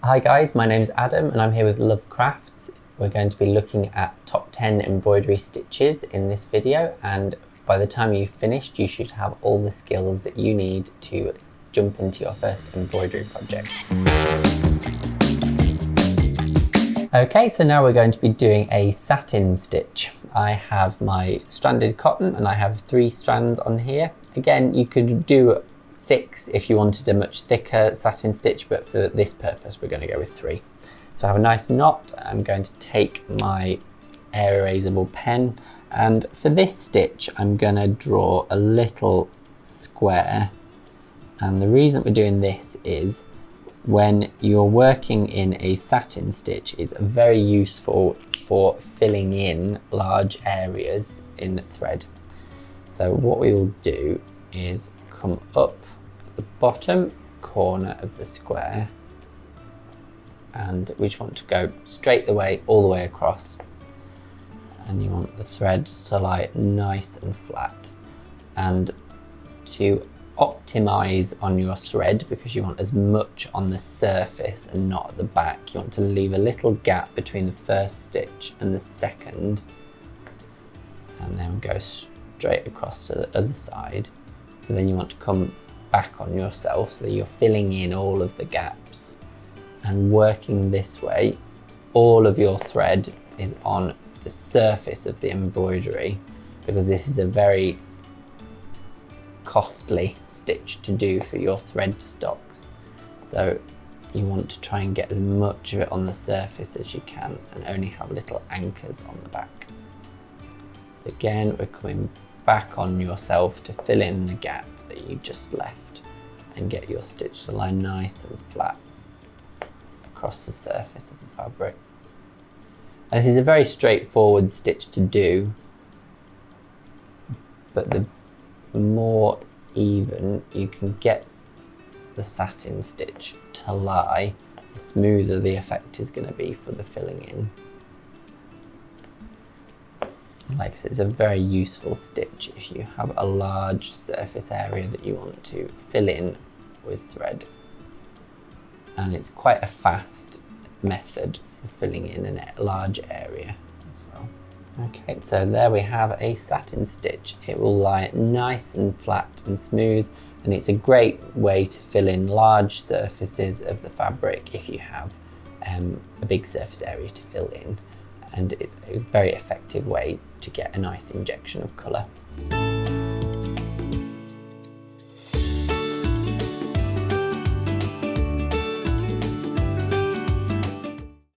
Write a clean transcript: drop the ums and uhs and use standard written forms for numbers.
Hi guys, my name's Adam and I'm here with Love Crafts. We're going to be looking at top 10 embroidery stitches in this video, and by the time you've finished you should have all the skills that you need to jump into your first embroidery project. Okay, so now we're going to be doing a satin stitch. I have my stranded cotton and I have 3 strands on here. Again, you could do 6 if you wanted a much thicker satin stitch, but for this purpose we're going to go with 3. So I have a nice knot. I'm going to take my air erasable pen, and for this stitch I'm going to draw a little square, and the reason we're doing this is when you're working in a satin stitch, it's very useful for filling in large areas in thread. So what we will do is come up at the bottom corner of the square, and we just want to go straight all the way across, and you want the thread to lie nice and flat. And to optimize on your thread, because you want as much on the surface and not at the back, you want to leave a little gap between the first stitch and the second, and then go straight across to the other side. And then you want to come back on yourself so that you're filling in all of the gaps, and working this way all of your thread is on the surface of the embroidery, because this is a very costly stitch to do for your thread stocks. So you want to try and get as much of it on the surface as you can and only have little anchors on the back. So again, we're coming back on yourself to fill in the gap that you just left and get your stitch to lie nice and flat across the surface of the fabric. And this is a very straightforward stitch to do, but the more even you can get the satin stitch to lie, the smoother the effect is going to be for the filling in. Like I said, it's a very useful stitch if you have a large surface area that you want to fill in with thread. And it's quite a fast method for filling in a large area as well. Okay, so there we have a satin stitch. It will lie nice and flat and smooth, and it's a great way to fill in large surfaces of the fabric if you have a big surface area to fill in. And it's a very effective way to get a nice injection of colour.